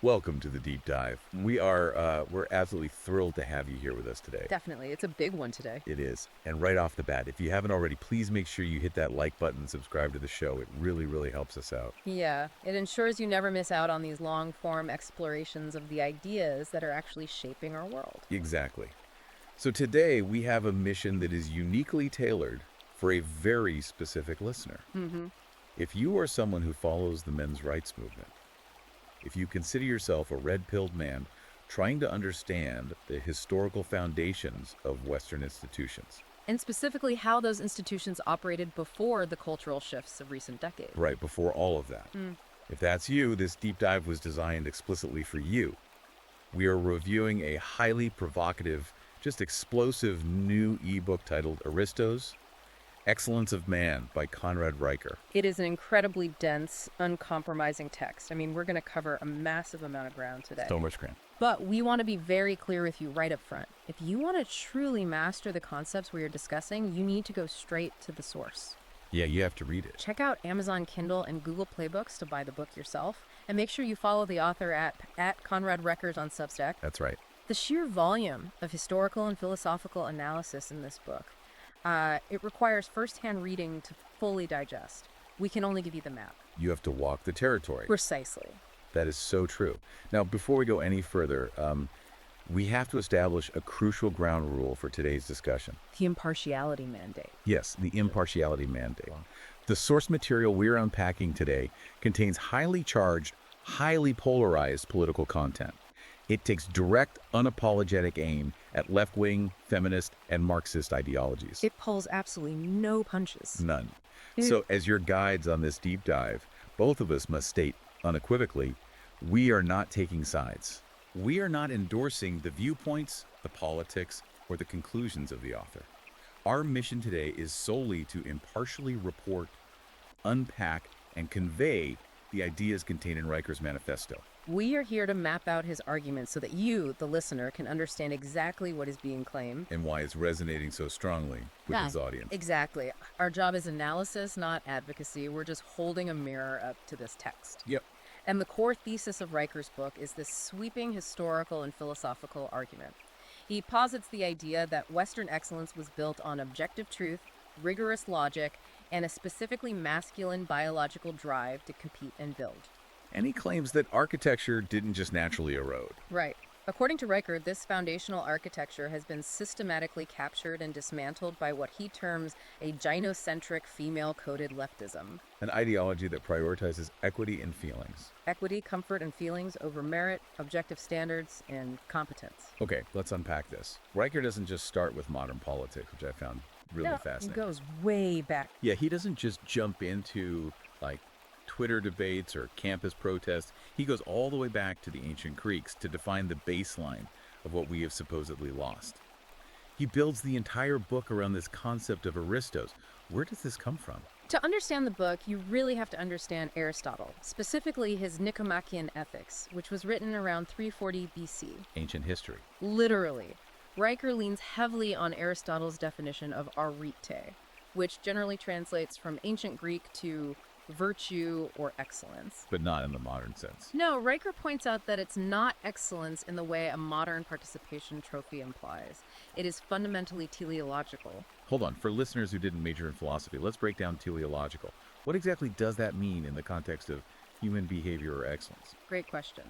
Welcome to the deep dive. We're absolutely thrilled to have you here with us today. Definitely. It's a big one today. It is. And right off the bat, if you haven't already, please make sure you hit that like button and subscribe to the show. It really, really helps us out. Yeah, it ensures you never miss out on these long-form explorations of the ideas that are actually shaping our world. Exactly. So today we have a mission that is uniquely tailored for a very specific listener. Mm-hmm. If you are someone who follows the men's rights movement, if you consider yourself a red-pilled man trying to understand the historical foundations of Western institutions, And specifically how those institutions operated before the cultural shifts of recent decades. right before all of that, if that's you, this deep dive was designed explicitly for you. We are reviewing a highly provocative, just explosive new ebook titled Aristos, Excellence of Man by Conrad Riker. It is an incredibly dense, uncompromising text. I mean, we're going to cover a massive amount of ground today. So much cram. But we want to be very clear with you right up front. If you want to truly master the concepts we are discussing, you need to go straight to the source. Yeah, you have to read it. Check out Amazon Kindle and Google Play Books to buy the book yourself. And make sure you follow the author at Conrad Records on Substack. That's right. The sheer volume of historical and philosophical analysis in this book, it requires firsthand reading to fully digest. We can only give you the map. You have to walk the territory. Precisely. That is so true. Now, before we go any further, we have to establish a crucial ground rule for today's discussion. The impartiality mandate. Yes, the impartiality mandate. The source material we're unpacking today contains highly charged, highly polarized political content. It takes direct, unapologetic aim at left-wing, feminist, and Marxist ideologies. It pulls absolutely no punches. None. So as your guides on this deep dive, both of us must state unequivocally, we are not taking sides. We are not endorsing the viewpoints, the politics, or the conclusions of the author. Our mission today is solely to impartially report, unpack, and convey the ideas contained in Riker's manifesto. We are here to map out his arguments so that you, the listener, can understand exactly what is being claimed. And why it's resonating so strongly with his audience. Exactly. Our job is analysis, not advocacy. We're just holding a mirror up to this text. Yep. And the core thesis of Riker's book is this sweeping historical and philosophical argument. He posits the idea that Western excellence was built on objective truth, rigorous logic, and a specifically masculine biological drive to compete and build. And he claims that architecture didn't just naturally erode. Right. According to Riker, this foundational architecture has been systematically captured and dismantled by what he terms a gynocentric female-coded leftism. An ideology that prioritizes equity and feelings. Equity, comfort, and feelings over merit, objective standards, and competence. Okay, let's unpack this. Riker doesn't just start with modern politics, which I found really No, fascinating. It goes way back. Yeah, he doesn't just jump into, like, Twitter debates or campus protests. He goes all the way back to the ancient Greeks to define the baseline of what we have supposedly lost. He builds the entire book around this concept of Aristos. Where does this come from? To understand the book, you really have to understand Aristotle, specifically his Nicomachean Ethics, which was written around 340 BC. Ancient history. Literally. Riker leans heavily on Aristotle's definition of arete, which generally translates from ancient Greek to virtue or excellence. But not in the modern sense. No, Riker points out that it's not excellence in the way a modern participation trophy implies. It is fundamentally teleological. Hold on, for listeners who didn't major in philosophy, let's break down teleological. What exactly does that mean in the context of human behavior or excellence? Great question.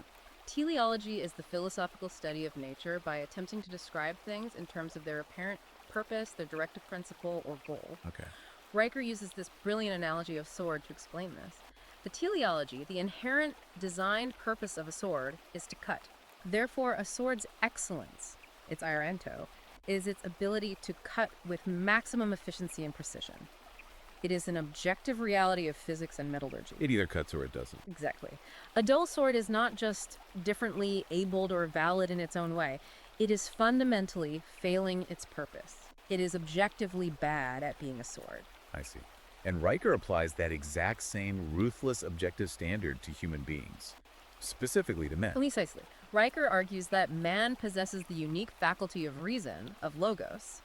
Teleology is the philosophical study of nature by attempting to describe things in terms of their apparent purpose, their directive principle, or goal. Okay. Riker uses this brilliant analogy of sword to explain this. The teleology, the inherent designed purpose of a sword, is to cut. Therefore, a sword's excellence, its iranto, is its ability to cut with maximum efficiency and precision. It is an objective reality of physics and metallurgy. It either cuts or it doesn't. Exactly. A dull sword is not just differently abled or valid in its own way. It is fundamentally failing its purpose. It is objectively bad at being a sword. I see. And Riker applies that exact same ruthless objective standard to human beings, specifically to men. Precisely. Riker argues that man possesses the unique faculty of reason, of logos.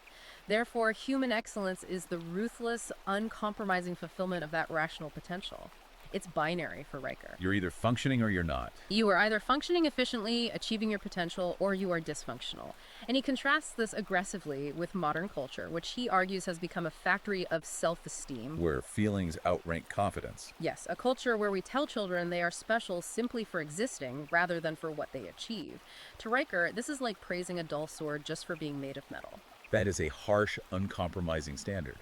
Therefore, human excellence is the ruthless, uncompromising fulfillment of that rational potential. It's binary for Riker. You're either functioning or you're not. You are either functioning efficiently, achieving your potential, or you are dysfunctional. And he contrasts this aggressively with modern culture, which he argues has become a factory of self-esteem. Where feelings outrank confidence. Yes, a culture where we tell children they are special simply for existing rather than for what they achieve. To Riker, this is like praising a dull sword just for being made of metal. That is a harsh, uncompromising standard.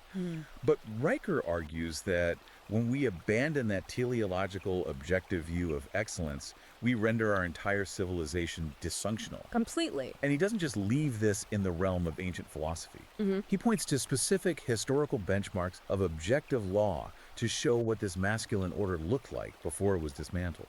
But Riker argues that when we abandon that teleological, objective view of excellence, we render our entire civilization dysfunctional. Completely. And he doesn't just leave this in the realm of ancient philosophy. He points to specific historical benchmarks of objective law to show what this masculine order looked like before it was dismantled.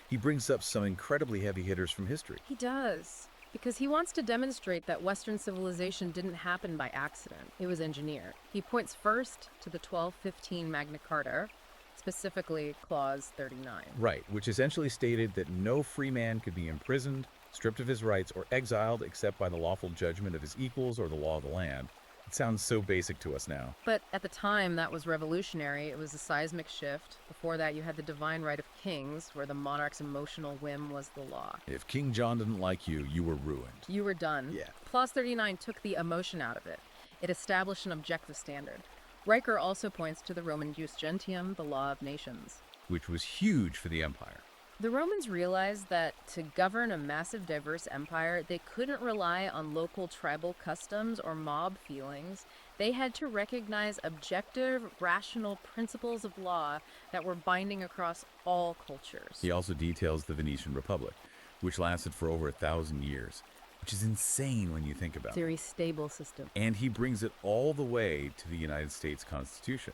He brings up some incredibly heavy hitters from history. He does. Because he wants to demonstrate that Western civilization didn't happen by accident. It was engineered. He points first to the 1215 Magna Carta, specifically Clause 39. Right, which essentially stated that no free man could be imprisoned, stripped of his rights, or exiled except by the lawful judgment of his equals or the law of the land. It sounds so basic to us now. But at the time, that was revolutionary. It was a seismic shift. Before that, you had the divine right of kings, where the monarch's emotional whim was the law. If King John didn't like you, you were ruined. You were done. Yeah. Clause 39 took the emotion out of it. It established an objective standard. Riker also points to the Roman Jus Gentium, the law of nations. Which was huge for the empire. The Romans realized that to govern a massive, diverse empire, they couldn't rely on local tribal customs or mob feelings. They had to recognize objective, rational principles of law that were binding across all cultures. He also details the Venetian Republic, which lasted for over 1,000 years, which is insane when you think about it. Very stable system. And he brings it all the way to the United States Constitution.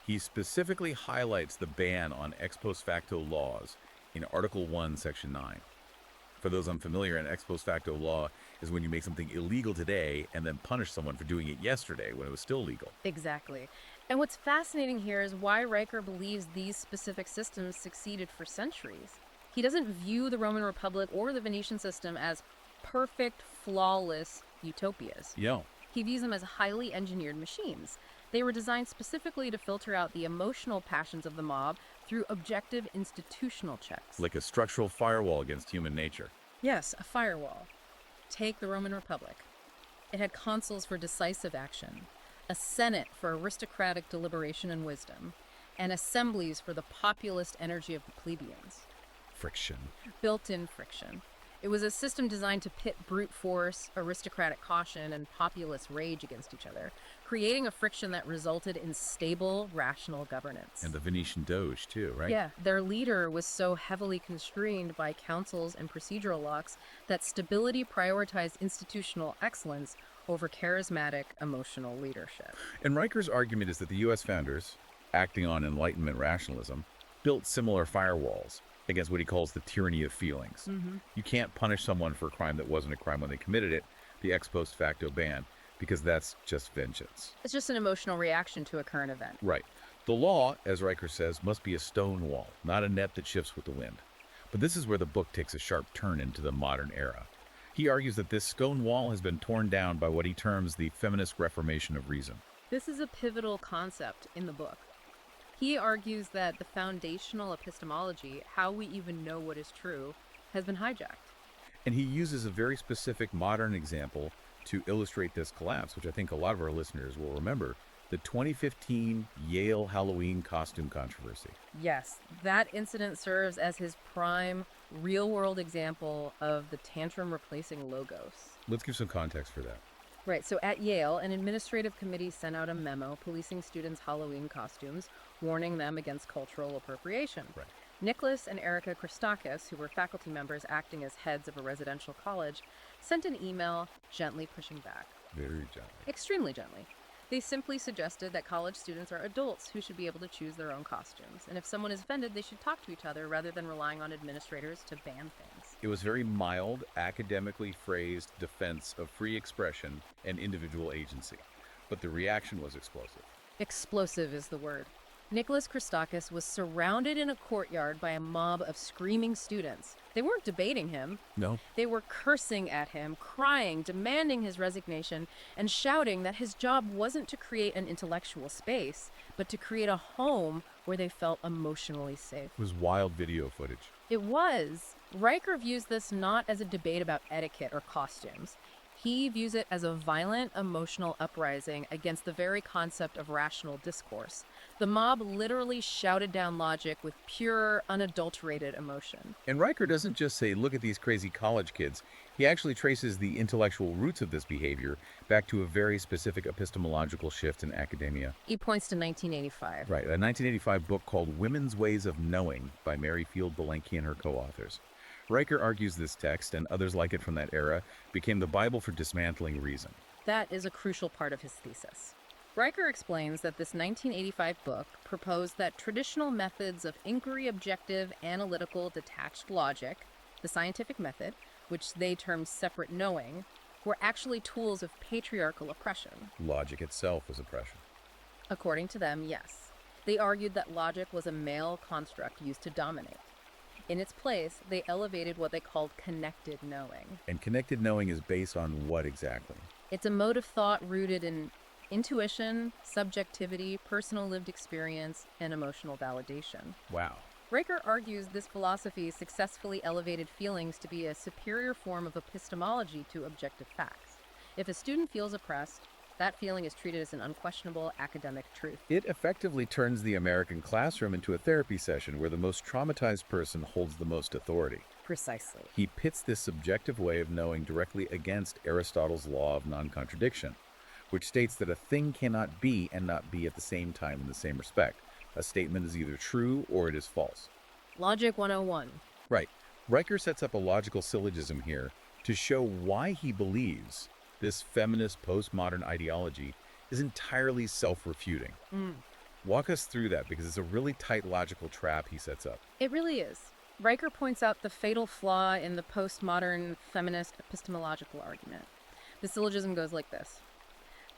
He specifically highlights the ban on ex post facto laws in Article 1, Section 9. For those unfamiliar, an ex post facto law is when you make something illegal today and then punish someone for doing it yesterday when it was still legal. Exactly. And what's fascinating here is why Riker believes these specific systems succeeded for centuries. He doesn't view the Roman Republic or the Venetian system as perfect, flawless utopias. Yeah. He views them as highly engineered machines. They were designed specifically to filter out the emotional passions of the mob through objective institutional checks. Like a structural firewall against human nature. Yes, a firewall. Take the Roman Republic. It had consuls for decisive action, a senate for aristocratic deliberation and wisdom, and assemblies for the populist energy of the plebeians. Friction. Built-in friction. It was a system designed to pit brute force, aristocratic caution, and populist rage against each other, creating a friction that resulted in stable, rational governance. And the Venetian Doge, too, right? Yeah, their leader was so heavily constrained by councils and procedural locks that stability prioritized institutional excellence over charismatic, emotional leadership. And Riker's argument is that the U.S. founders, acting on Enlightenment rationalism, built similar firewalls against what he calls the tyranny of feelings. You can't punish someone for a crime that wasn't a crime when they committed it, the ex post facto ban, because that's just vengeance. It's just an emotional reaction to a current event. Right. The law, as Riker says, must be a stone wall, not a net that shifts with the wind. But this is where the book takes a sharp turn into the modern era. He argues that this stone wall has been torn down by what he terms the feminist reformation of reason. This is a pivotal concept in the book. He argues that the foundational epistemology, how we even know what is true, has been hijacked. And he uses a very specific modern example to illustrate this collapse, which I think a lot of our listeners will remember, the 2015 Yale Halloween costume controversy. Yes, that incident serves as his prime, real-world example of the tantrum replacing logos. Let's give some context for that. Right, so at Yale, an administrative committee sent out a memo policing students' Halloween costumes, warning them against cultural appropriation. Right. Nicholas and Erica Christakis, who were faculty members acting as heads of a residential college, sent an email gently pushing back. Very gently. Extremely gently. They simply suggested that college students are adults who should be able to choose their own costumes, and if someone is offended, they should talk to each other rather than relying on administrators to ban things. It was very mild, academically phrased defense of free expression and individual agency, but the reaction was explosive. Explosive is the word. Nicholas Christakis was surrounded in a courtyard by a mob of screaming students. They weren't debating him. No. They were cursing at him, crying, demanding his resignation, and shouting that his job wasn't to create an intellectual space, but to create a home where they felt emotionally safe. It was wild video footage. It was. Riker views this not as a debate about etiquette or costumes. He views it as a violent, emotional uprising against the very concept of rational discourse. The mob literally shouted down logic with pure, unadulterated emotion. And Riker doesn't just say, look at these crazy college kids. He actually traces the intellectual roots of this behavior back to a very specific epistemological shift in academia. He points to 1985. Right, a 1985 book called Women's Ways of Knowing by Mary Field Belenky and her co-authors. Riker argues this text, and others like it from that era, became the Bible for dismantling reason. That is a crucial part of his thesis. Riker explains that this 1985 book proposed that traditional methods of inquiry, objective, analytical, detached logic, the scientific method, which they termed separate knowing, were actually tools of patriarchal oppression. Logic itself was oppression. According to them, yes. They argued that logic was a male construct used to dominate. In its place, they elevated what they called connected knowing. And connected knowing is based on what exactly? It's a mode of thought rooted in intuition, subjectivity, personal lived experience, and emotional validation. Wow. Riker argues this philosophy successfully elevated feelings to be a superior form of epistemology to objective facts. If a student feels oppressed, that feeling is treated as an unquestionable academic truth. It effectively turns the American classroom into a therapy session where the most traumatized person holds the most authority. Precisely. He pits this subjective way of knowing directly against Aristotle's law of non-contradiction, which states that a thing cannot be and not be at the same time in the same respect. A statement is either true or it is false. Logic 101. Right. Riker sets up a logical syllogism here to show why he believes this feminist postmodern ideology is entirely self-refuting. Walk us through that, because it's a really tight logical trap he sets up. It really is. Riker points out the fatal flaw in the postmodern feminist epistemological argument. The syllogism goes like this.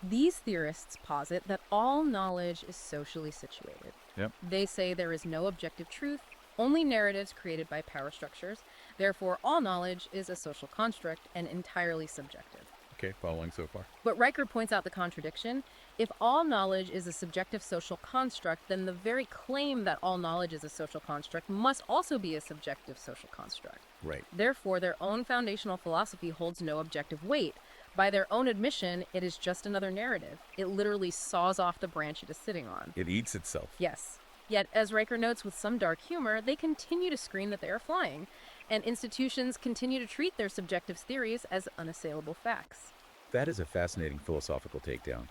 These theorists posit that all knowledge is socially situated. Yep. They say there is no objective truth, only narratives created by power structures. Therefore, all knowledge is a social construct and entirely subjective. Okay, following so far. But Riker points out the contradiction. If all knowledge is a subjective social construct, then the very claim that all knowledge is a social construct must also be a subjective social construct. Right. Therefore, their own foundational philosophy holds no objective weight. By their own admission, it is just another narrative. It literally saws off the branch it is sitting on. It eats itself. Yes. Yet, as Riker notes with some dark humor, they continue to scream that they are flying, and institutions continue to treat their subjective theories as unassailable facts. That is a fascinating philosophical takedown.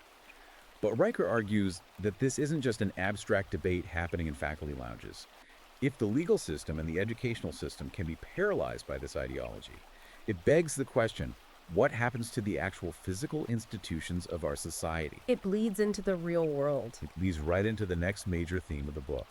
But Riker argues that this isn't just an abstract debate happening in faculty lounges. If the legal system and the educational system can be paralyzed by this ideology, it begs the question, what happens to the actual physical institutions of our society? It bleeds into the real world. It leads right into the next major theme of the book.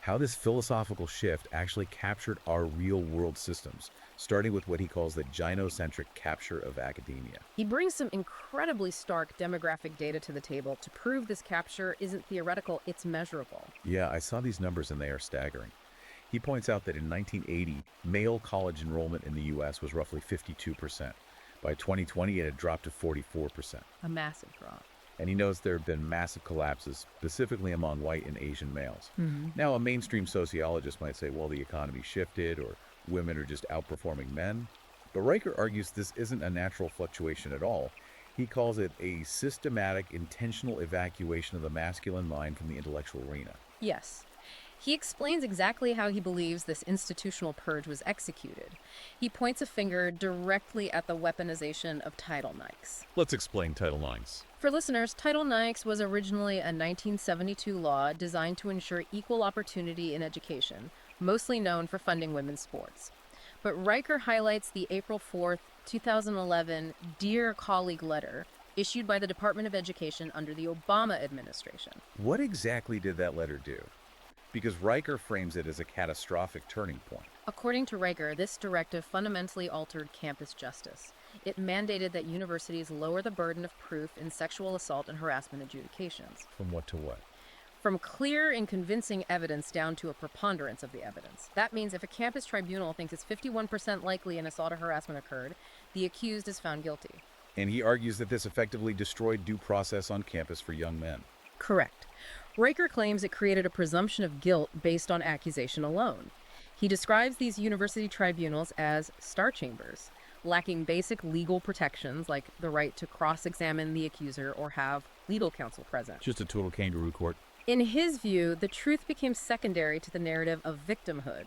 How this philosophical shift actually captured our real-world systems, starting with what he calls the gynocentric capture of academia. He brings some incredibly stark demographic data to the table to prove this capture isn't theoretical, it's measurable. Yeah, I saw these numbers and they are staggering. He points out that in 1980, male college enrollment in the U.S. was roughly 52%. By 2020, it had dropped to 44%. A massive drop. And he knows there have been massive collapses, specifically among white and Asian males. Now, a mainstream sociologist might say, well, the economy shifted, or women are just outperforming men. But Riker argues this isn't a natural fluctuation at all. He calls it a systematic, intentional evacuation of the masculine mind from the intellectual arena. Yes. He explains exactly how he believes this institutional purge was executed. He points a finger directly at the weaponization of Title IX. Let's explain Title IX. For listeners, Title IX was originally a 1972 law designed to ensure equal opportunity in education, mostly known for funding women's sports. But Riker highlights the April 4th, 2011 Dear Colleague letter issued by the Department of Education under the Obama administration. What exactly did that letter do? Because Riker frames it as a catastrophic turning point. According to Riker, this directive fundamentally altered campus justice. It mandated that universities lower the burden of proof in sexual assault and harassment adjudications. From what to what? from clear and convincing evidence down to a preponderance of the evidence. That means if a campus tribunal thinks it's 51% likely an assault or harassment occurred, the accused is found guilty. And he argues that this effectively destroyed due process on campus for young men. Correct. Riker claims it created a presumption of guilt based on accusation alone. He describes these university tribunals as star chambers, lacking basic legal protections like the right to cross-examine the accuser or have legal counsel present. Just a total kangaroo court. In his view, the truth became secondary to the narrative of victimhood,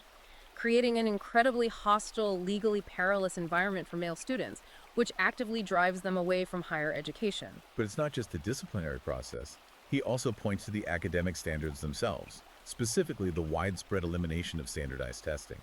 creating an incredibly hostile, legally perilous environment for male students, which actively drives them away from higher education. But it's not just the disciplinary process. He also points to the academic standards themselves, specifically the widespread elimination of standardized testing.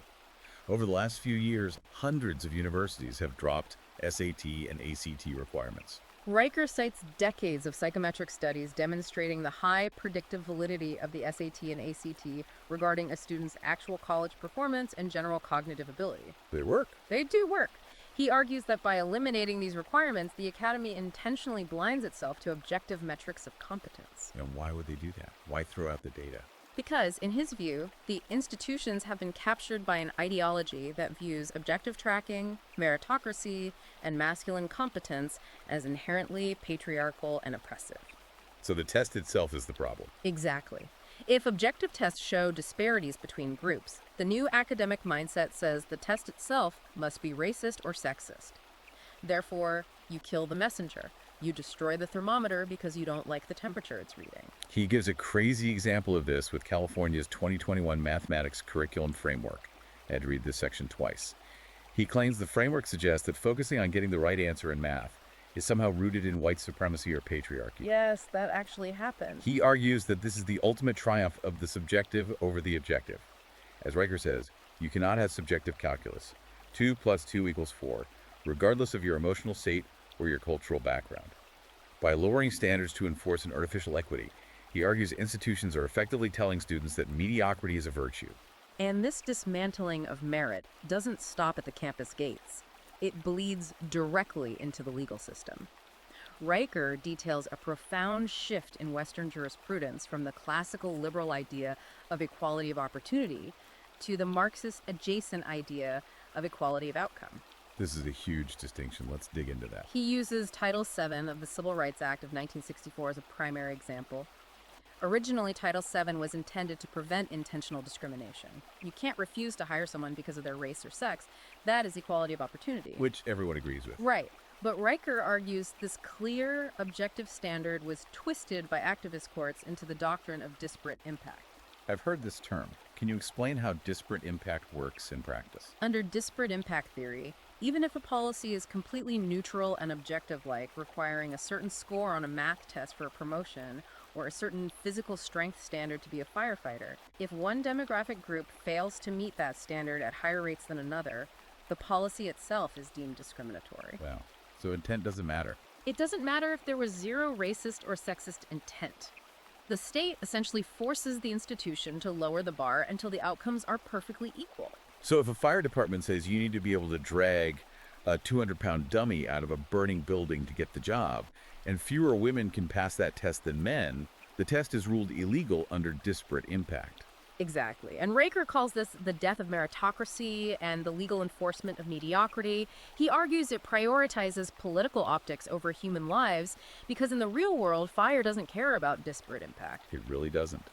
Over the last few years, hundreds of universities have dropped SAT and ACT requirements. Riker cites decades of psychometric studies demonstrating the high predictive validity of the SAT and ACT regarding a student's actual college performance and general cognitive ability. They work. They do work. He argues that by eliminating these requirements, the academy intentionally blinds itself to objective metrics of competence. And why would they do that? Why throw out the data? Because, in his view, the institutions have been captured by an ideology that views objective tracking, meritocracy, and masculine competence as inherently patriarchal and oppressive. So the test itself is the problem. Exactly. If objective tests show disparities between groups, the new academic mindset says the test itself must be racist or sexist. Therefore, you kill the messenger. You destroy the thermometer because you don't like the temperature it's reading. He gives a crazy example of this with California's 2021 mathematics curriculum framework. I had to read this section twice. He claims the framework suggests that focusing on getting the right answer in math is somehow rooted in white supremacy or patriarchy. Yes, that actually happened. He argues that this is the ultimate triumph of the subjective over the objective. As Riker says, you cannot have subjective calculus. 2 + 2 = 4, regardless of your emotional state or your cultural background. By lowering standards to enforce an artificial equity, he argues institutions are effectively telling students that mediocrity is a virtue. And this dismantling of merit doesn't stop at the campus gates. It bleeds directly into the legal system. Riker details a profound shift in Western jurisprudence from the classical liberal idea of equality of opportunity to the Marxist adjacent idea of equality of outcome. This is a huge distinction. Let's dig into that. He uses Title VII of the Civil Rights Act of 1964 as a primary example. Originally, Title VII was intended to prevent intentional discrimination. You can't refuse to hire someone because of their race or sex. That is equality of opportunity. Which everyone agrees with. Right. But Riker argues this clear, objective standard was twisted by activist courts into the doctrine of disparate impact. I've heard this term. Can you explain how disparate impact works in practice? Under disparate impact theory, even if a policy is completely neutral and objective, like requiring a certain score on a math test for a promotion or a certain physical strength standard to be a firefighter, if one demographic group fails to meet that standard at higher rates than another, the policy itself is deemed discriminatory. Wow. So intent doesn't matter. It doesn't matter if there was zero racist or sexist intent. The state essentially forces the institution to lower the bar until the outcomes are perfectly equal. So if a fire department says you need to be able to drag a 200-pound dummy out of a burning building to get the job, and fewer women can pass that test than men, the test is ruled illegal under disparate impact. Exactly. And Riker calls this the death of meritocracy and the legal enforcement of mediocrity. He argues it prioritizes political optics over human lives because in the real world, fire doesn't care about disparate impact. It really doesn't.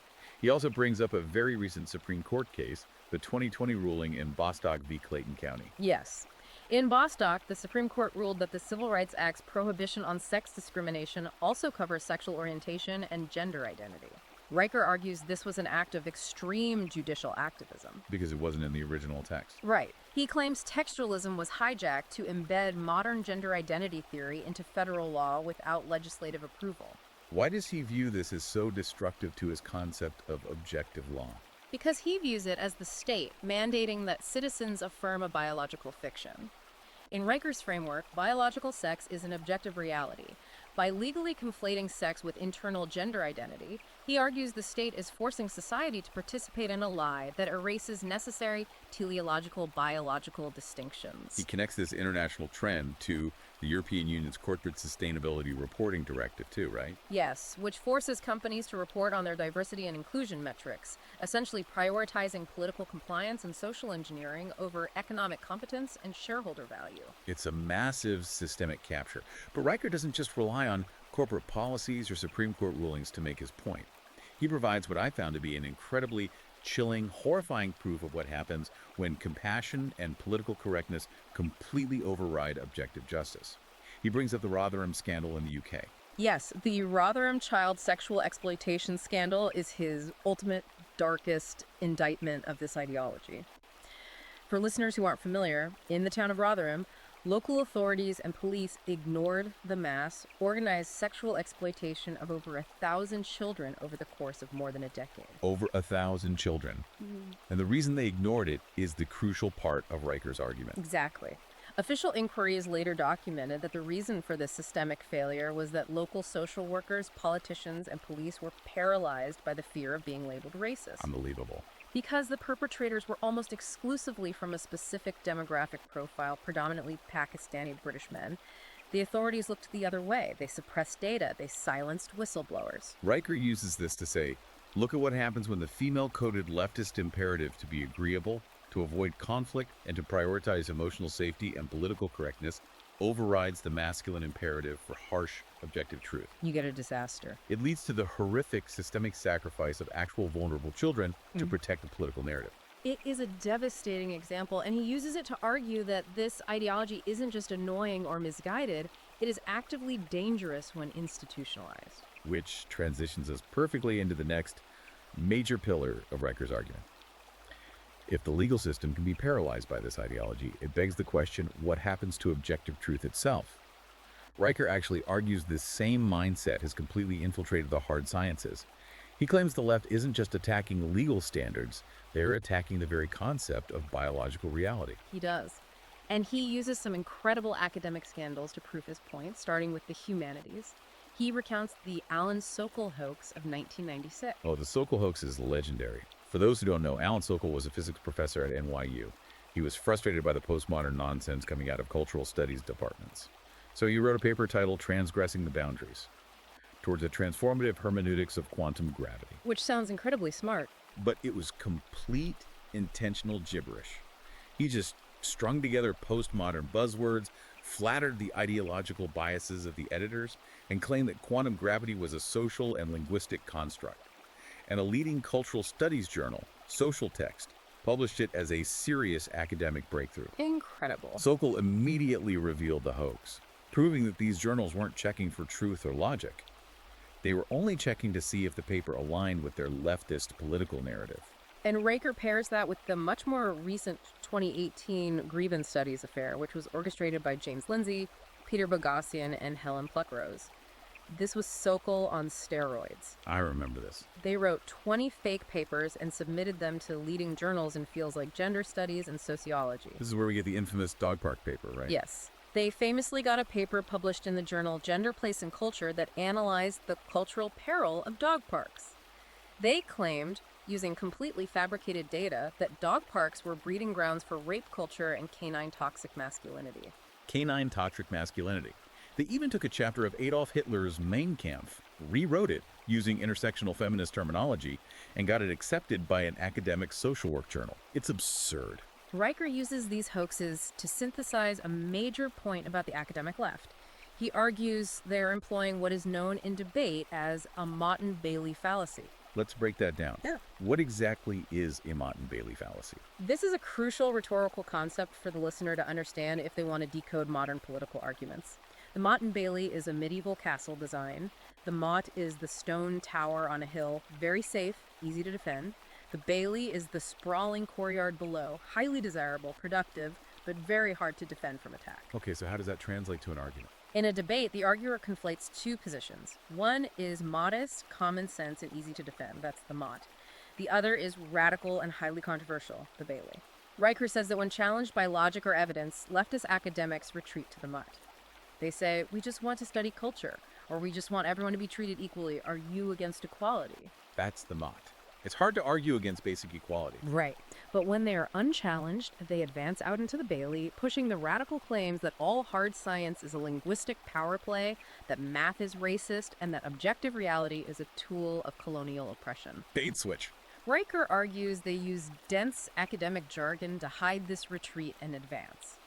He also brings up a very recent Supreme Court case, the 2020 ruling in Bostock v. Clayton County. Yes. In Bostock, the Supreme Court ruled that the Civil Rights Act's prohibition on sex discrimination also covers sexual orientation and gender identity. Riker argues this was an act of extreme judicial activism. Because it wasn't in the original text. Right. He claims textualism was hijacked to embed modern gender identity theory into federal law without legislative approval. Why does he view this as so destructive to his concept of objective law? Because he views it as the state mandating that citizens affirm a biological fiction. In Riker's framework, biological sex is an objective reality. By legally conflating sex with internal gender identity, he argues the state is forcing society to participate in a lie that erases necessary teleological biological distinctions. He connects this international trend to The European Union's Corporate Sustainability Reporting Directive, too, right? Yes, which forces companies to report on their diversity and inclusion metrics, essentially prioritizing political compliance and social engineering over economic competence and shareholder value. It's a massive systemic capture. But Riker doesn't just rely on corporate policies or Supreme Court rulings to make his point. He provides what I found to be an incredibly chilling, horrifying proof of what happens when compassion and political correctness completely override objective justice. He brings up the Rotherham scandal in the UK. Yes, the Rotherham child sexual exploitation scandal is his ultimate, darkest indictment of this ideology. For listeners who aren't familiar, in the town of Rotherham, local authorities and police ignored the mass, organized sexual exploitation of over 1,000 children over the course of more than a decade. Over 1,000 children. And the reason they ignored it is the crucial part of Riker's argument. Exactly. Official inquiries later documented that the reason for this systemic failure was that local social workers, politicians, and police were paralyzed by the fear of being labeled racist. Unbelievable. Because the perpetrators were almost exclusively from a specific demographic profile, predominantly Pakistani British men, the authorities looked the other way. They suppressed data. They silenced whistleblowers. Riker uses this to say, look at what happens when the female-coded leftist imperative to be agreeable, to avoid conflict, and to prioritize emotional safety and political correctness overrides the masculine imperative for harsh, objective truth. You get a disaster. It leads to the horrific systemic sacrifice of actual vulnerable children to protect the political narrative. It is a devastating example, and he uses it to argue that this ideology isn't just annoying or misguided, it is actively dangerous when institutionalized. Which transitions us perfectly into the next major pillar of Riker's argument. If the legal system can be paralyzed by this ideology, it begs the question, what happens to objective truth itself? Riker actually argues this same mindset has completely infiltrated the hard sciences. He claims the left isn't just attacking legal standards, they're attacking the very concept of biological reality. He does. And he uses some incredible academic scandals to prove his point, starting with the humanities. He recounts the Alan Sokal hoax of 1996. Oh, the Sokal hoax is legendary. For those who don't know, Alan Sokal was a physics professor at NYU. He was frustrated by the postmodern nonsense coming out of cultural studies departments. So he wrote a paper titled Transgressing the Boundaries, towards a transformative hermeneutics of quantum gravity. Which sounds incredibly smart. But it was complete intentional gibberish. He just strung together postmodern buzzwords, flattered the ideological biases of the editors, and claimed that quantum gravity was a social and linguistic construct. And a leading cultural studies journal, Social Text, published it as a serious academic breakthrough. Incredible. Sokal immediately revealed the hoax, proving that these journals weren't checking for truth or logic. They were only checking to see if the paper aligned with their leftist political narrative. And Riker pairs that with the much more recent 2018 grievance studies affair, which was orchestrated by James Lindsay, Peter Boghossian, and Helen Pluckrose. This was Sokal on steroids. I remember this. They wrote 20 fake papers and submitted them to leading journals in fields like gender studies and sociology. This is where we get the infamous dog park paper, right? Yes. They famously got a paper published in the journal Gender, Place, and Culture that analyzed the cultural peril of dog parks. They claimed, using completely fabricated data, that dog parks were breeding grounds for rape culture and canine toxic masculinity. Canine toxic masculinity. They even took a chapter of Adolf Hitler's Mein Kampf, rewrote it using intersectional feminist terminology, and got it accepted by an academic social work journal. It's absurd. Riker uses these hoaxes to synthesize a major point about the academic left. He argues they're employing what is known in debate as a Motte-Bailey fallacy. Let's break that down. Yeah. What exactly is a Motte-Bailey fallacy? This is a crucial rhetorical concept for the listener to understand if they want to decode modern political arguments. The Motte-Bailey is a medieval castle design. The motte is the stone tower on a hill, very safe, easy to defend. The bailey is the sprawling courtyard below, highly desirable, productive, but very hard to defend from attack. Okay, so how does that translate to an argument? In a debate, the arguer conflates two positions. One is modest, common sense, and easy to defend. That's the motte. The other is radical and highly controversial, the bailey. Riker says that when challenged by logic or evidence, leftist academics retreat to the motte. They say, we just want to study culture, or we just want everyone to be treated equally. Are you against equality? That's the motte. It's hard to argue against basic equality. Right. But when they are unchallenged, they advance out into the Bailey, pushing the radical claims that all hard science is a linguistic power play, that math is racist, and that objective reality is a tool of colonial oppression. Bait switch. Riker argues they use dense academic jargon to hide this retreat and advance.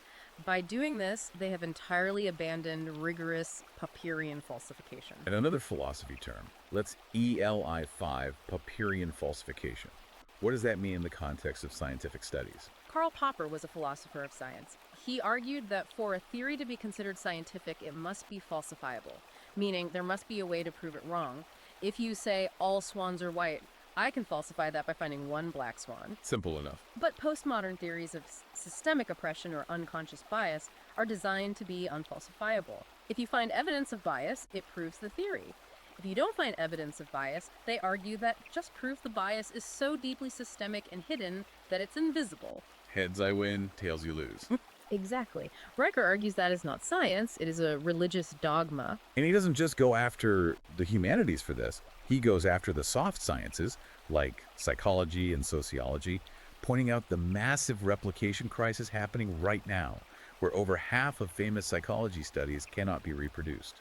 By doing this, they have entirely abandoned rigorous Popperian falsification. And another philosophy term. Let's ELI5, Popperian falsification. What does that mean in the context of scientific studies? Karl Popper was a philosopher of science. He argued that for a theory to be considered scientific, it must be falsifiable, meaning there must be a way to prove it wrong. If you say all swans are white, I can falsify that by finding one black swan. Simple enough. But postmodern theories of systemic oppression or unconscious bias are designed to be unfalsifiable. If you find evidence of bias, it proves the theory. If you don't find evidence of bias, they argue that just proof the bias is so deeply systemic and hidden that it's invisible. Heads I win, tails you lose. Exactly. Riker argues that is not science, it is a religious dogma. And he doesn't just go after the humanities for this. He goes after the soft sciences, like psychology and sociology, pointing out the massive replication crisis happening right now, where over half of famous psychology studies cannot be reproduced.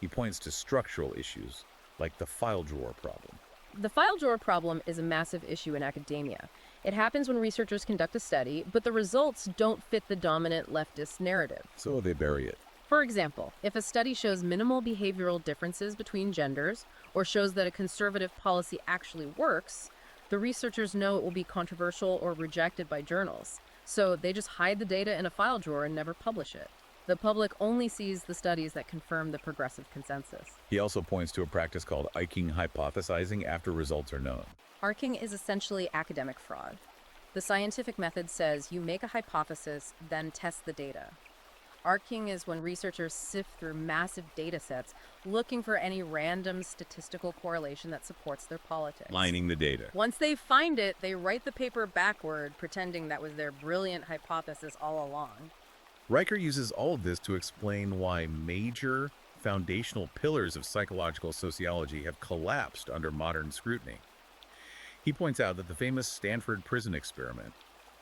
He points to structural issues, like the file drawer problem. The file drawer problem is a massive issue in academia. It happens when researchers conduct a study, but the results don't fit the dominant leftist narrative. So they bury it. For example, if a study shows minimal behavioral differences between genders, or shows that a conservative policy actually works, the researchers know it will be controversial or rejected by journals. So they just hide the data in a file drawer and never publish it. The public only sees the studies that confirm the progressive consensus. He also points to a practice called arcing hypothesizing after results are known. Arcing is essentially academic fraud. The scientific method says you make a hypothesis, then test the data. Arcing is when researchers sift through massive data sets looking for any random statistical correlation that supports their politics. Lining the data. Once they find it, they write the paper backward, pretending that was their brilliant hypothesis all along. Riker uses all of this to explain why major foundational pillars of psychological sociology have collapsed under modern scrutiny. He points out that the famous Stanford prison experiment,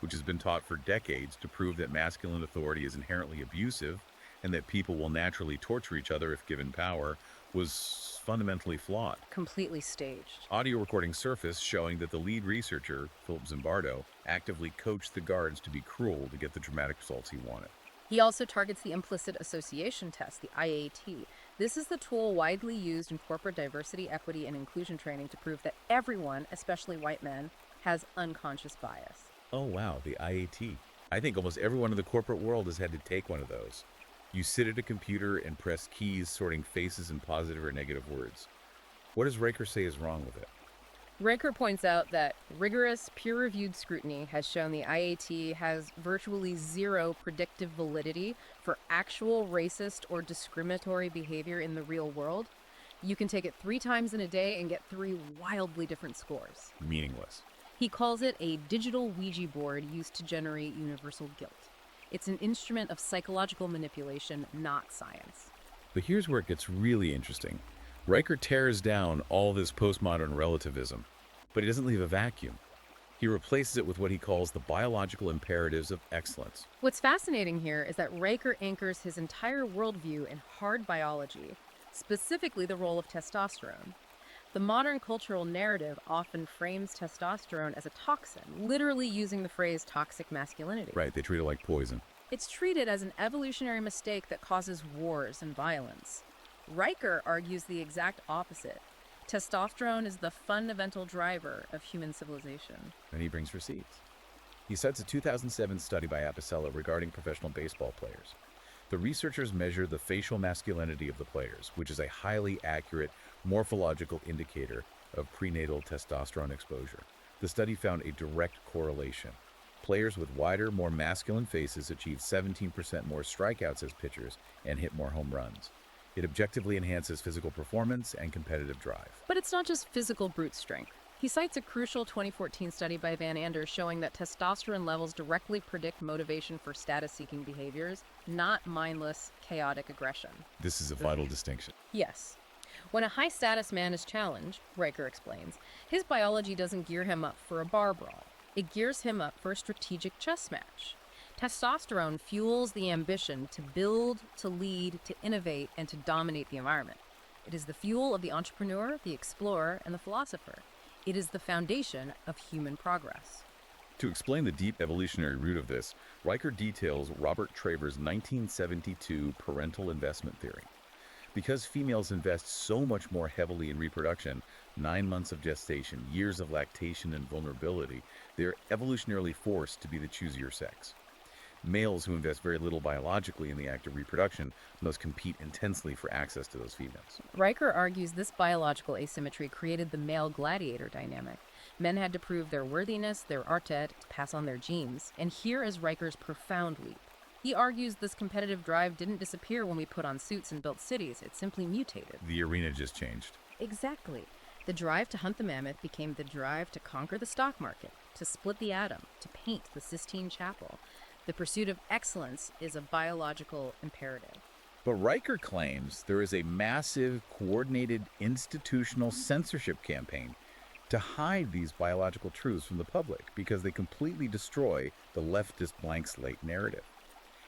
which has been taught for decades to prove that masculine authority is inherently abusive and that people will naturally torture each other if given power, was fundamentally flawed. Completely staged. Audio recordings surfaced showing that the lead researcher, Philip Zimbardo, actively coached the guards to be cruel to get the dramatic results he wanted. He also targets the implicit association test, the IAT. This is the tool widely used in corporate diversity, equity, and inclusion training to prove that everyone, especially white men, has unconscious bias. Oh wow, the IAT. I think almost everyone in the corporate world has had to take one of those. You sit at a computer and press keys sorting faces and positive or negative words. What does Riker say is wrong with it? Riker points out that rigorous, peer-reviewed scrutiny has shown the IAT has virtually zero predictive validity for actual racist or discriminatory behavior in the real world. You can take it 3 times in a day and get 3 wildly different scores. Meaningless. He calls it a digital Ouija board used to generate universal guilt. It's an instrument of psychological manipulation, not science. But here's where it gets really interesting. Riker tears down all this postmodern relativism, but he doesn't leave a vacuum. He replaces it with what he calls the biological imperatives of excellence. What's fascinating here is that Riker anchors his entire worldview in hard biology, specifically the role of testosterone. The modern cultural narrative often frames testosterone as a toxin, literally using the phrase toxic masculinity. Right, they treat it like poison. It's treated as an evolutionary mistake that causes wars and violence. Riker argues the exact opposite. Testosterone is the fundamental driver of human civilization. And he brings receipts. He cites a 2007 study by Apicella regarding professional baseball players. The researchers measure the facial masculinity of the players, which is a highly accurate morphological indicator of prenatal testosterone exposure. The study found a direct correlation. Players with wider, more masculine faces achieved 17% more strikeouts as pitchers and hit more home runs. It objectively enhances physical performance and competitive drive. But it's not just physical brute strength. He cites a crucial 2014 study by Van Anders showing that testosterone levels directly predict motivation for status-seeking behaviors, not mindless, chaotic aggression. This is a vital distinction. Yes. When a high-status man is challenged, Riker explains, his biology doesn't gear him up for a bar brawl. It gears him up for a strategic chess match. Testosterone fuels the ambition to build, to lead, to innovate, and to dominate the environment. It is the fuel of the entrepreneur, the explorer, and the philosopher. It is the foundation of human progress. To explain the deep evolutionary root of this, Riker details Robert Traver's 1972 parental investment theory. Because females invest so much more heavily in reproduction, 9 months of gestation, years of lactation and vulnerability, they're evolutionarily forced to be the choosier sex. Males who invest very little biologically in the act of reproduction must compete intensely for access to those females. Riker argues this biological asymmetry created the male gladiator dynamic. Men had to prove their worthiness, their artet, to pass on their genes. And here is Riker's profound leap. He argues this competitive drive didn't disappear when we put on suits and built cities. It simply mutated. The arena just changed. Exactly. The drive to hunt the mammoth became the drive to conquer the stock market, to split the atom, to paint the Sistine Chapel. The pursuit of excellence is a biological imperative. But Riker claims there is a massive, coordinated institutional censorship campaign to hide these biological truths from the public because they completely destroy the leftist blank slate narrative.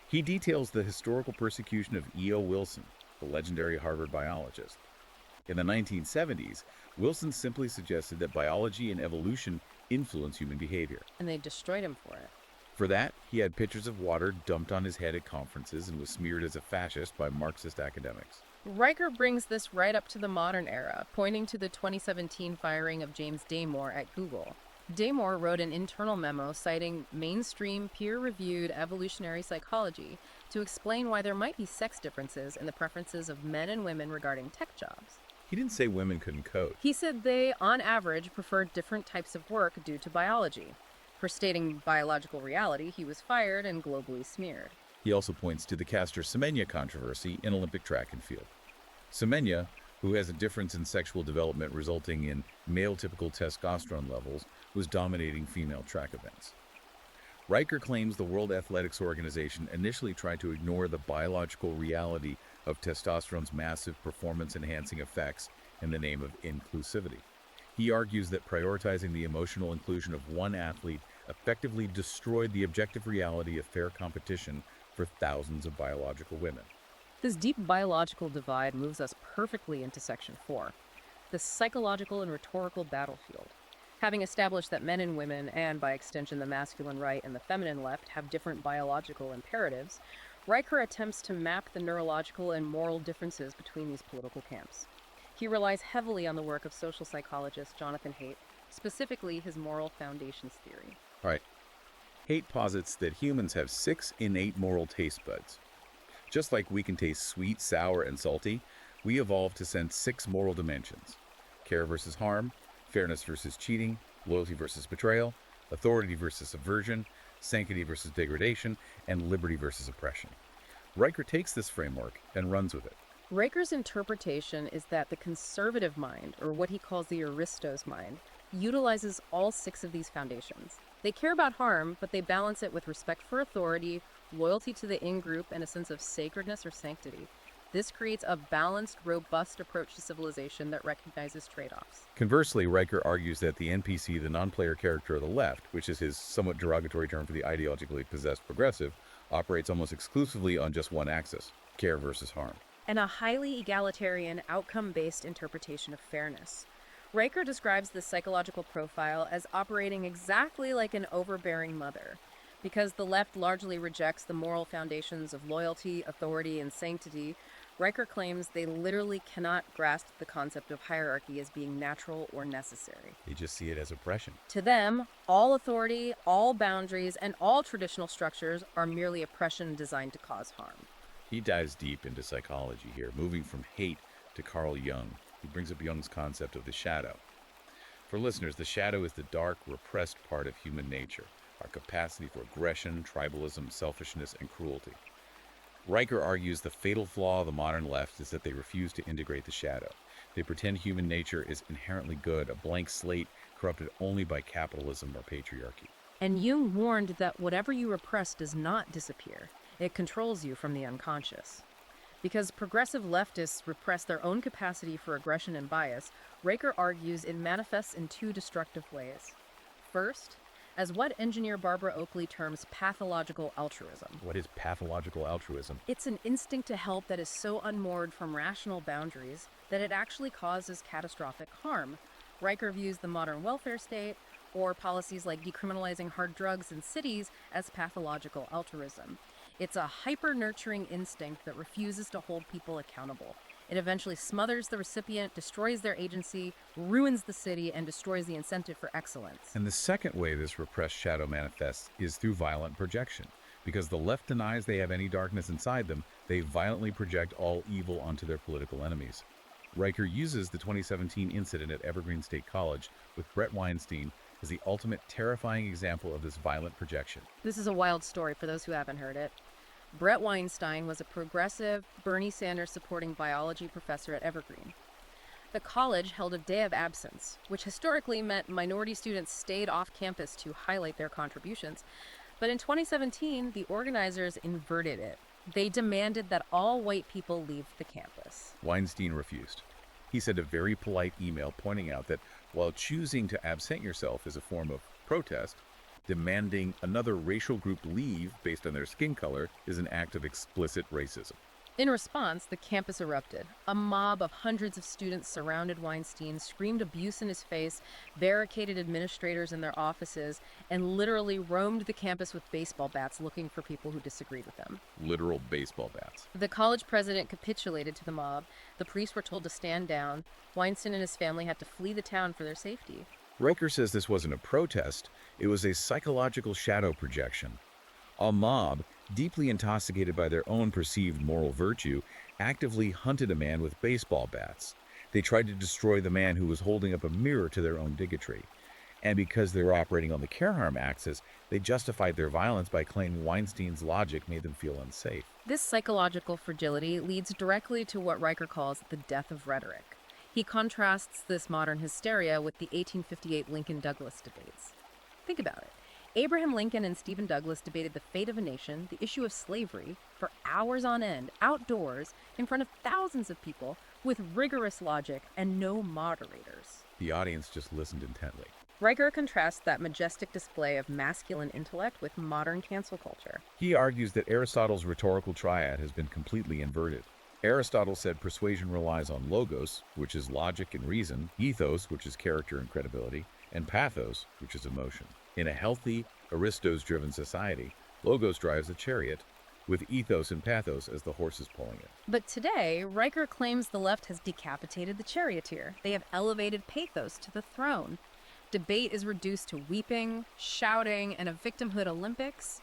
He details the historical persecution of E.O. Wilson, the legendary Harvard biologist. In the 1970s, Wilson simply suggested that biology and evolution influence human behavior. And they destroyed him for it. For that, he had pitchers of water dumped on his head at conferences and was smeared as a fascist by Marxist academics. Riker brings this right up to the modern era, pointing to the 2017 firing of James Damore at Google. Damore wrote an internal memo citing mainstream peer-reviewed evolutionary psychology to explain why there might be sex differences in the preferences of men and women regarding tech jobs. He didn't say women couldn't code. He said they, on average, preferred different types of work due to biology. For stating biological reality, he was fired and globally smeared. He also points to the Caster Semenya controversy in Olympic track and field. Semenya, who has a difference in sexual development resulting in male-typical testosterone levels, was dominating female track events. Riker claims the World Athletics Organization initially tried to ignore the biological reality of testosterone's massive performance-enhancing effects in the name of inclusivity. He argues that prioritizing the emotional inclusion of one athlete effectively destroyed the objective reality of fair competition for thousands of biological women. This deep biological divide moves us perfectly into Section 4, the psychological and rhetorical battlefield. Having established that men and women, and by extension the masculine right and the feminine left, have different biological imperatives, Riker attempts to map the neurological and moral differences between these political camps. He relies heavily on the work of social psychologist Jonathan Haidt, specifically his moral foundations theory. All right. Haidt posits that humans have 6 innate moral taste buds. Just like we can taste sweet, sour, and salty, we evolved to sense 6 moral dimensions: care versus harm, fairness versus cheating, loyalty versus betrayal, authority versus subversion, sanctity versus degradation, and liberty versus oppression. Riker takes this framework and runs with it. Riker's interpretation is that the conservative mind, or what he calls the Aristos mind, utilizes all 6 of these foundations. They care about harm, but they balance it with respect for authority, loyalty to the in-group, and a sense of sacredness or sanctity. This creates a balanced, robust approach to civilization that recognizes trade-offs. Conversely, Riker argues that the NPC, the non-player character of the left, which is his somewhat derogatory term for the ideologically possessed progressive, operates almost exclusively on just one axis: care versus harm. And a highly egalitarian, outcome-based interpretation of fairness. Riker describes this psychological profile as operating exactly like an overbearing mother. Because the left largely rejects the moral foundations of loyalty, authority, and sanctity, Riker claims they literally cannot grasp the concept of hierarchy as being natural or necessary. They just see it as oppression. To them, all authority, all boundaries, and all traditional structures are merely oppression designed to cause harm. He dives deep into psychology here, moving from Haidt to Carl Jung. He brings up Jung's concept of the shadow. For listeners, the shadow is the dark, repressed part of human nature, our capacity for aggression, tribalism, selfishness, and cruelty. Riker argues the fatal flaw of the modern left is that they refuse to integrate the shadow. They pretend human nature is inherently good, a blank slate corrupted only by capitalism or patriarchy. And Jung warned that whatever you repress does not disappear. It controls you from the unconscious. Because progressive leftists repress their own capacity for aggression and bias, Riker argues it manifests in 2 destructive ways. First, as what engineer Barbara Oakley terms pathological altruism. What is pathological altruism? It's an instinct to help that is so unmoored from rational boundaries that it actually causes catastrophic harm. Riker views the modern welfare state, or policies like decriminalizing hard drugs in cities, as pathological altruism. It's a hyper-nurturing instinct that refuses to hold people accountable. It eventually smothers the recipient, destroys their agency, ruins the city, and destroys the incentive for excellence. And the second way this repressed shadow manifests is through violent projection. Because the left denies they have any darkness inside them, they violently project all evil onto their political enemies. Riker uses the 2017 incident at Evergreen State College with Bret Weinstein as the ultimate terrifying example of this violent projection. This is a wild story for those who haven't heard it. Bret Weinstein was a progressive, Bernie Sanders supporting biology professor at Evergreen. The college held a day of absence, which historically meant minority students stayed off campus to highlight their contributions. But in 2017, the organizers inverted it. They demanded that all white people leave the campus. Weinstein refused. He sent a very polite email pointing out that while choosing to absent yourself is a form of protest, demanding another racial group leave based on their skin color is an act of explicit racism. In response, the campus erupted. A mob of hundreds of students surrounded Weinstein, screamed abuse in his face, barricaded administrators in their offices, and literally roamed the campus with baseball bats looking for people who disagreed with them. Literal baseball bats. The college president capitulated to the mob. The police were told to stand down. Weinstein and his family had to flee the town for their safety. Riker says this wasn't a protest, it was a psychological shadow projection. A mob, deeply intoxicated by their own perceived moral virtue, actively hunted a man with baseball bats. They tried to destroy the man who was holding up a mirror to their own bigotry. And because they were operating on the care harm axis, they justified their violence by claiming Weinstein's logic made them feel unsafe. This psychological fragility leads directly to what Riker calls the death of rhetoric. He contrasts this modern hysteria with the 1858 Lincoln-Douglas debates. Think about it. Abraham Lincoln and Stephen Douglas debated the fate of a nation, the issue of slavery, for hours on end, outdoors, in front of thousands of people, with rigorous logic and no moderators. The audience just listened intently. Riker contrasts that majestic display of masculine intellect with modern cancel culture. He argues that Aristotle's rhetorical triad has been completely inverted. Aristotle said persuasion relies on logos, which is logic and reason, ethos, which is character and credibility, and pathos, which is emotion. In a healthy, Aristos-driven society, logos drives a chariot, with ethos and pathos as the horses pulling it. But today, Riker claims the left has decapitated the charioteer. They have elevated pathos to the throne. Debate is reduced to weeping, shouting, and a victimhood Olympics.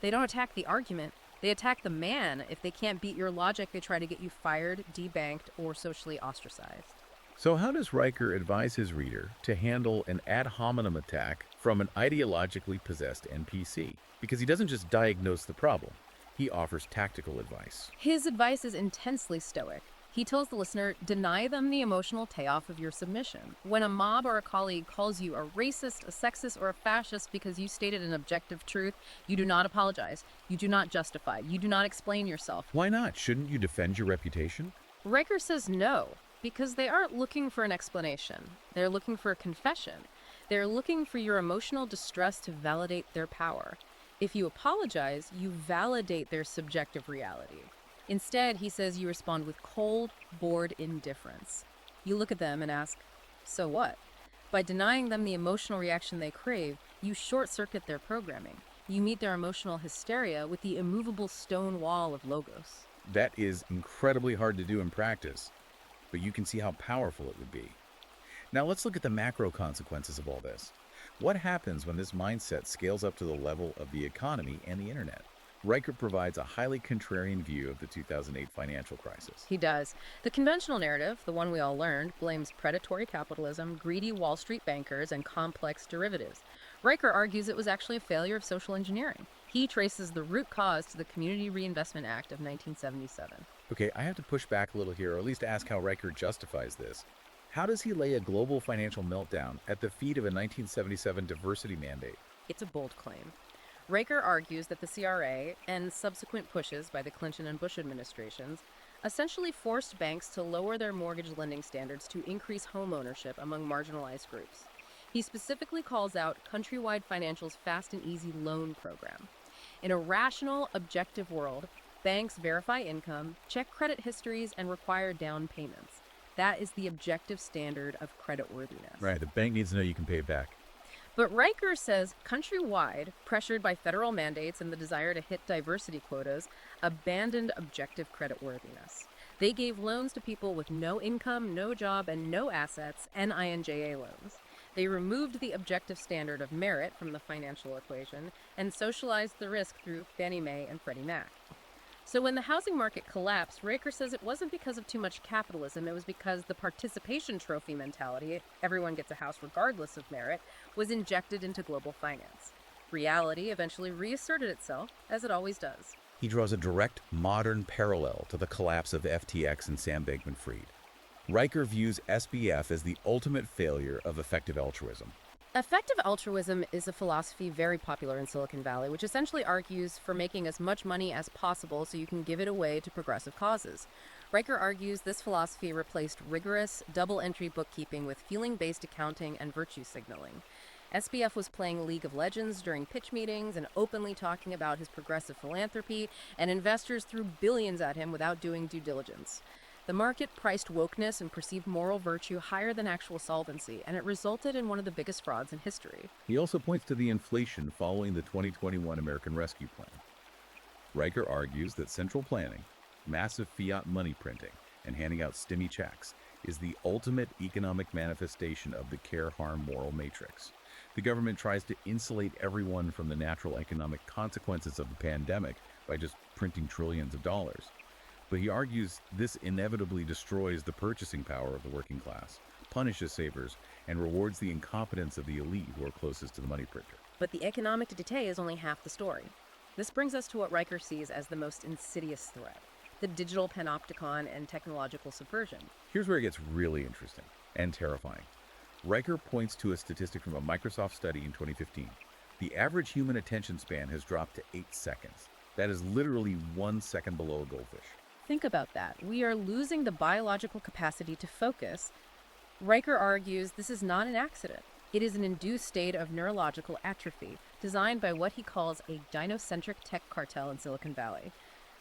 They don't attack the argument. They attack the man. If they can't beat your logic, they try to get you fired, debanked, or socially ostracized. So how does Riker advise his reader to handle an ad hominem attack from an ideologically possessed NPC? Because he doesn't just diagnose the problem, he offers tactical advice. His advice is intensely stoic. He tells the listener, deny them the emotional payoff of your submission. When a mob or a colleague calls you a racist, a sexist, or a fascist because you stated an objective truth, you do not apologize. You do not justify. You do not explain yourself. Why not? Shouldn't you defend your reputation? Riker says no, because they aren't looking for an explanation. They're looking for a confession. They're looking for your emotional distress to validate their power. If you apologize, you validate their subjective reality. Instead, he says you respond with cold, bored indifference. You look at them and ask, so what? By denying them the emotional reaction they crave, you short-circuit their programming. You meet their emotional hysteria with the immovable stone wall of logos. That is incredibly hard to do in practice, but you can see how powerful it would be. Now let's look at the macro consequences of all this. What happens when this mindset scales up to the level of the economy and the internet? Riker provides a highly contrarian view of the 2008 financial crisis. He does. The conventional narrative, the one we all learned, blames predatory capitalism, greedy Wall Street bankers, and complex derivatives. Riker argues it was actually a failure of social engineering. He traces the root cause to the Community Reinvestment Act of 1977. Okay, I have to push back a little here, or at least ask how Riker justifies this. How does he lay a global financial meltdown at the feet of a 1977 diversity mandate? It's a bold claim. Riker argues that the CRA and subsequent pushes by the Clinton and Bush administrations essentially forced banks to lower their mortgage lending standards to increase home ownership among marginalized groups. He specifically calls out Countrywide Financial's fast and easy loan program. In a rational, objective world, banks verify income, check credit histories, and require down payments. That is the objective standard of creditworthiness. Right, the bank needs to know you can pay it back. But Riker says Countrywide, pressured by federal mandates and the desire to hit diversity quotas, abandoned objective creditworthiness. They gave loans to people with no income, no job, and no assets, NINJA loans. They removed the objective standard of merit from the financial equation and socialized the risk through Fannie Mae and Freddie Mac. So when the housing market collapsed, Riker says it wasn't because of too much capitalism, it was because the participation trophy mentality, everyone gets a house regardless of merit, was injected into global finance. Reality eventually reasserted itself, as it always does. He draws a direct modern parallel to the collapse of FTX and Sam Bankman-Fried. Riker views SBF as the ultimate failure of effective altruism. Effective altruism is a philosophy very popular in Silicon Valley, which essentially argues for making as much money as possible so you can give it away to progressive causes. Riker argues this philosophy replaced rigorous, double-entry bookkeeping with feeling-based accounting and virtue signaling. SBF was playing League of Legends during pitch meetings and openly talking about his progressive philanthropy, and investors threw billions at him without doing due diligence. The market priced wokeness and perceived moral virtue higher than actual solvency, and it resulted in one of the biggest frauds in history. He also points to the inflation following the 2021 American Rescue Plan. Riker argues that central planning, massive fiat money printing, and handing out stimmy checks is the ultimate economic manifestation of the care-harm moral matrix. The government tries to insulate everyone from the natural economic consequences of the pandemic by just printing trillions of dollars. But he argues this inevitably destroys the purchasing power of the working class, punishes savers, and rewards the incompetence of the elite who are closest to the money printer. But the economic decay is only half the story. This brings us to what Riker sees as the most insidious threat: the digital panopticon and technological subversion. Here's where it gets really interesting and terrifying. Riker points to a statistic from a Microsoft study in 2015. The average human attention span has dropped to 8 seconds. That is literally 1 second below a goldfish. Think about that. We are losing the biological capacity to focus. Riker argues this is not an accident. It is an induced state of neurological atrophy, designed by what he calls a gynocentric tech cartel in Silicon Valley.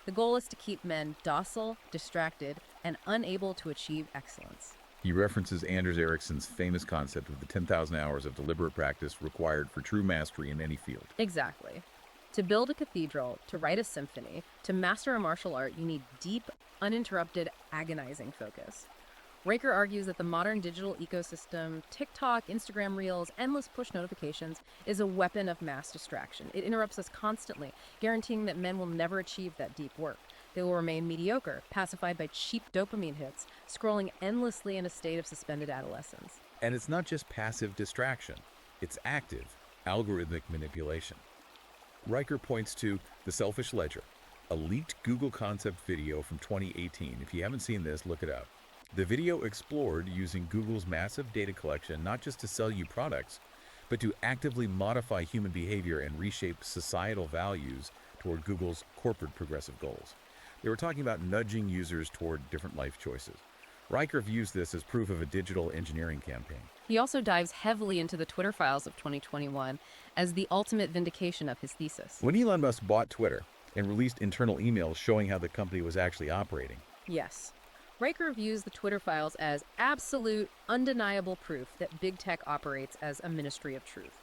The goal is to keep men docile, distracted, and unable to achieve excellence. He references Anders Ericsson's famous concept of the 10,000 hours of deliberate practice required for true mastery in any field. Exactly. To build a cathedral, to write a symphony, to master a martial art, you need deep, uninterrupted, agonizing focus. Riker argues that the modern digital ecosystem, TikTok, Instagram Reels, endless push notifications, is a weapon of mass distraction. It interrupts us constantly, guaranteeing that men will never achieve that deep work. They will remain mediocre, pacified by cheap dopamine hits, scrolling endlessly in a state of suspended adolescence. And it's not just passive distraction, it's active, algorithmic manipulation. Riker points to The Selfish Ledger, a leaked Google concept video from 2018. If you haven't seen this, look it up. The video explored using Google's massive data collection not just to sell you products, but to actively modify human behavior and reshape societal values toward Google's corporate progressive goals. They were talking about nudging users toward different life choices. Riker views this as proof of a digital engineering campaign. He also dives heavily into the Twitter files of 2021 as the ultimate vindication of his thesis. When Elon Musk bought Twitter and released internal emails showing how the company was actually operating, Yes. Riker views the Twitter files as absolute, undeniable proof that big tech operates as a ministry of truth.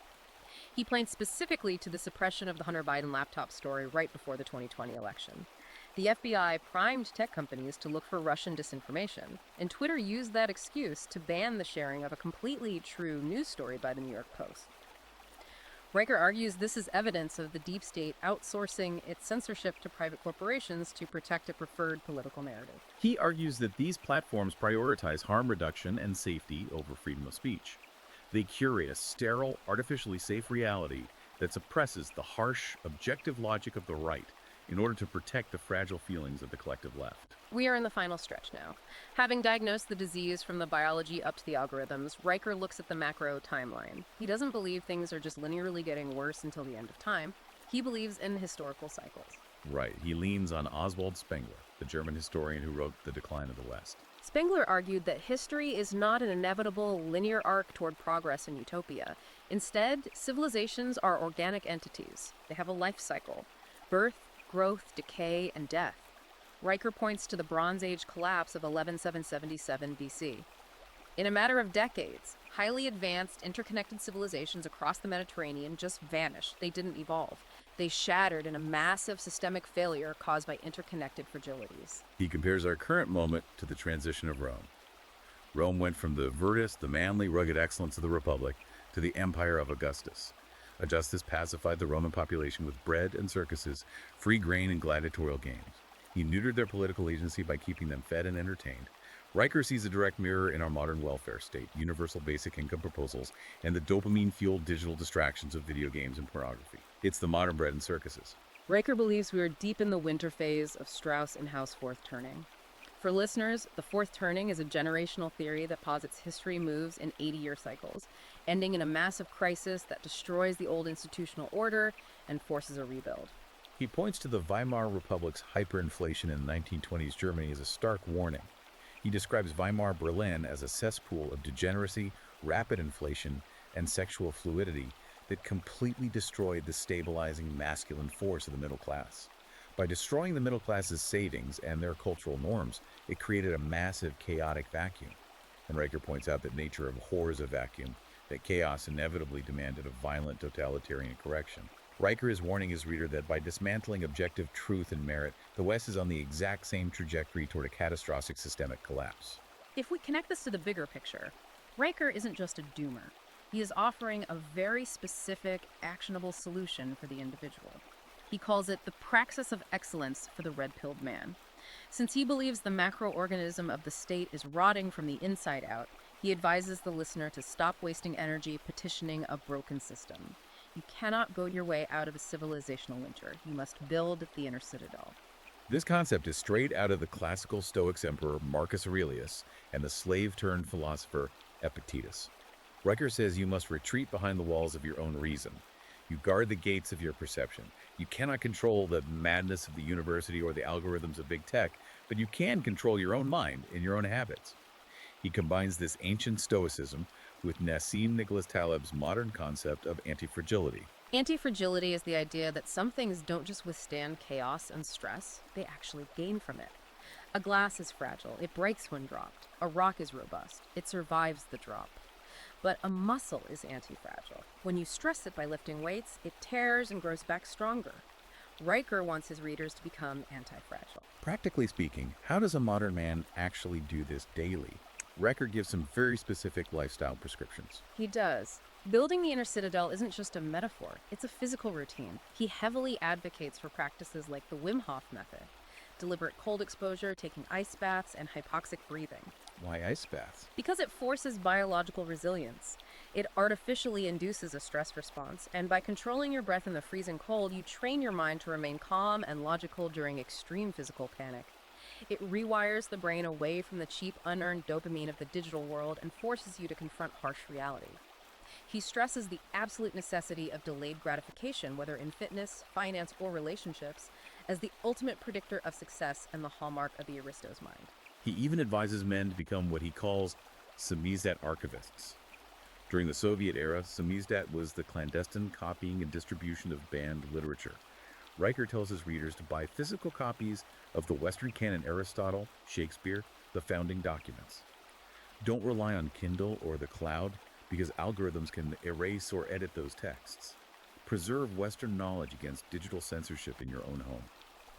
He points specifically to the suppression of the Hunter Biden laptop story right before the 2020 election. The FBI primed tech companies to look for Russian disinformation, and Twitter used that excuse to ban the sharing of a completely true news story by the New York Post. Riker argues this is evidence of the deep state outsourcing its censorship to private corporations to protect a preferred political narrative. he argues that these platforms prioritize harm reduction and safety over freedom of speech. They curate a sterile, artificially safe reality that suppresses the harsh, objective logic of the right in order to protect the fragile feelings of the collective left. We are in the final stretch now. Having diagnosed the disease from the biology up to the algorithms, Riker looks at the macro timeline. He doesn't believe things are just linearly getting worse until the end of time. He believes in historical cycles. Right. He leans on Oswald Spengler, the German historian who wrote The Decline of the West. Spengler argued that history is not an inevitable linear arc toward progress and utopia. Instead, civilizations are organic entities. They have a life cycle: birth, growth, decay, and death. Riker points to the Bronze Age collapse of 11777 BC. In a matter of decades, highly advanced, interconnected civilizations across the Mediterranean just vanished. They didn't evolve. They shattered in a massive systemic failure caused by interconnected fragilities. He compares our current moment to the transition of Rome. Rome went from the virtus, the manly, rugged excellence of the Republic, to the empire of Augustus. Augustus pacified the Roman population with bread and circuses, free grain and gladiatorial games. He neutered their political agency by keeping them fed and entertained. Riker sees a direct mirror in our modern welfare state, universal basic income proposals, and the dopamine-fueled digital distractions of video games and pornography. It's the modern bread and circuses. Riker believes we are deep in the winter phase of Strauss and House fourth turning. For listeners, the fourth turning is a generational theory that posits history moves in 80-year cycles, ending in a massive crisis that destroys the old institutional order and forces a rebuild. He points to the Weimar Republic's hyperinflation in 1920s Germany as a stark warning. He describes Weimar Berlin as a cesspool of degeneracy, rapid inflation, and sexual fluidity that completely destroyed the stabilizing masculine force of the middle class. By destroying the middle class's savings and their cultural norms, it created a massive chaotic vacuum. And Riker points out that nature abhors a vacuum, that chaos inevitably demanded a violent totalitarian correction. Riker is warning his reader that by dismantling objective truth and merit, the West is on the exact same trajectory toward a catastrophic systemic collapse. If we connect this to the bigger picture, Riker isn't just a doomer. He is offering a very specific, actionable solution for the individual. He calls it the praxis of excellence for the red-pilled man. Since he believes the macroorganism of the state is rotting from the inside out, he advises the listener to stop wasting energy petitioning a broken system. You cannot go your way out of a civilizational winter. You must build the inner citadel. This concept is straight out of the classical Stoics emperor Marcus Aurelius and the slave-turned philosopher Epictetus. Riker says you must retreat behind the walls of your own reason. You guard the gates of your perception. You cannot control the madness of the university or the algorithms of big tech, but you can control your own mind and your own habits. He combines this ancient stoicism with Nassim Nicholas Taleb's modern concept of anti-fragility. Anti-fragility is the idea that some things don't just withstand chaos and stress, they actually gain from it. A glass is fragile, it breaks when dropped. A rock is robust, it survives the drop. But a muscle is anti-fragile. When you stress it by lifting weights, it tears and grows back stronger. Riker wants his readers to become anti-fragile. Practically speaking, how does a modern man actually do this daily? Riker gives some very specific lifestyle prescriptions. He does. Building the inner citadel isn't just a metaphor, it's a physical routine. He heavily advocates for practices like the Wim Hof method, deliberate cold exposure, taking ice baths, and hypoxic breathing. Why ice baths? Because it forces biological resilience. It artificially induces a stress response, and by controlling your breath in the freezing cold, you train your mind to remain calm and logical during extreme physical panic. It rewires the brain away from the cheap, unearned dopamine of the digital world and forces you to confront harsh reality. He stresses the absolute necessity of delayed gratification, whether in fitness, finance, or relationships, as the ultimate predictor of success and the hallmark of the Aristos mind. He even advises men to become what he calls samizdat archivists. During the Soviet era, samizdat was the clandestine copying and distribution of banned literature. Riker tells his readers to buy physical copies of the Western canon, Aristotle, Shakespeare, the founding documents. Don't rely on Kindle or the cloud, because algorithms can erase or edit those texts. Preserve Western knowledge against digital censorship in your own home.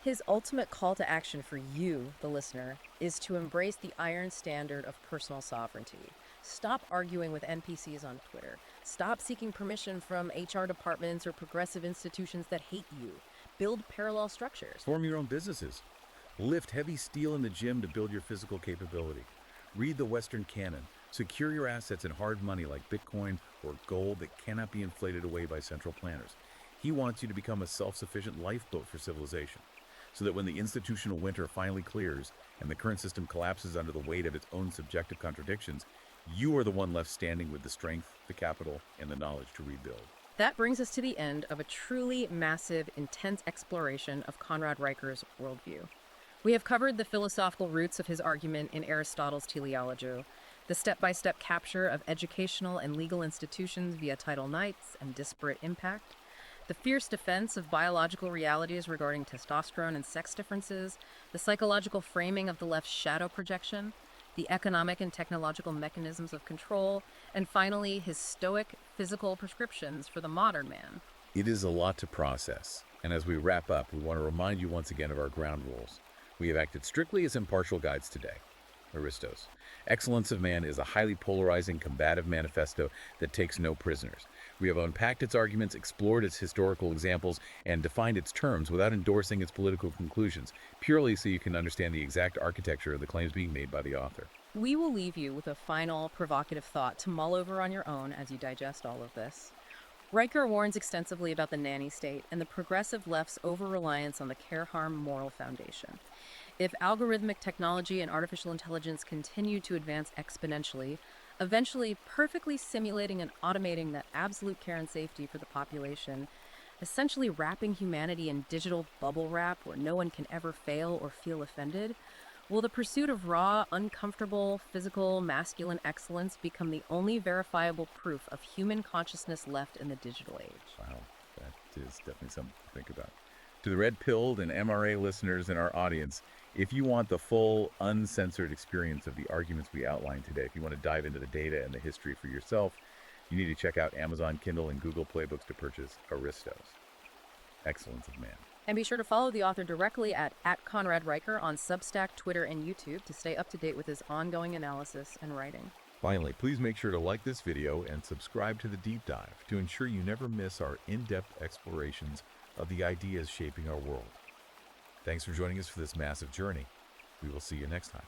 His ultimate call to action for you, the listener, is to embrace the iron standard of personal sovereignty. Stop arguing with NPCs on Twitter. Stop seeking permission from HR departments or progressive institutions that hate you. Build parallel structures. Form your own businesses. Lift heavy steel in the gym to build your physical capability. Read the Western canon. Secure your assets in hard money like Bitcoin or gold that cannot be inflated away by central planners. He wants you to become a self-sufficient lifeboat for civilization, so that when the institutional winter finally clears and the current system collapses under the weight of its own subjective contradictions, you are the one left standing with the strength, the capital, and the knowledge to rebuild. That brings us to the end of a truly massive, intense exploration of Conrad Riker's worldview. We have covered the philosophical roots of his argument in Aristotle's teleology, the step-by-step capture of educational and legal institutions via title knights and disparate impact, the fierce defense of biological realities regarding testosterone and sex differences, the psychological framing of the left's shadow projection, the economic and technological mechanisms of control, and finally, his stoic physical prescriptions for the modern man. It is a lot to process, and as we wrap up, we want to remind you once again of our ground rules. We have acted strictly as impartial guides today. Aristos. Excellence of Man is a highly polarizing, combative manifesto that takes no prisoners. We have unpacked its arguments, explored its historical examples, and defined its terms without endorsing its political conclusions, purely so you can understand the exact architecture of the claims being made by the author. We will leave you with a final provocative thought to mull over on your own as you digest all of this. Riker warns extensively about the nanny state and the progressive left's over-reliance on the care-harm moral foundation. If algorithmic technology and artificial intelligence continue to advance exponentially, eventually perfectly simulating and automating that absolute care and safety for the population, essentially wrapping humanity in digital bubble wrap where no one can ever fail or feel offended, will the pursuit of raw, uncomfortable, physical, masculine excellence become the only verifiable proof of human consciousness left in the digital age? Wow, that is definitely something to think about. To the red-pilled and MRA listeners in our audience, if you want the full, uncensored experience of the arguments we outlined today, if you want to dive into the data and the history for yourself, you need to check out Amazon Kindle and Google Playbooks to purchase Aristos, Excellence of Man. And be sure to follow the author directly at @Conrad Riker on Substack, Twitter, and YouTube to stay up to date with his ongoing analysis and writing. Finally, please make sure to like this video and subscribe to the deep dive to ensure you never miss our in-depth explorations of the ideas shaping our world. Thanks for joining us for this massive journey. We will see you next time.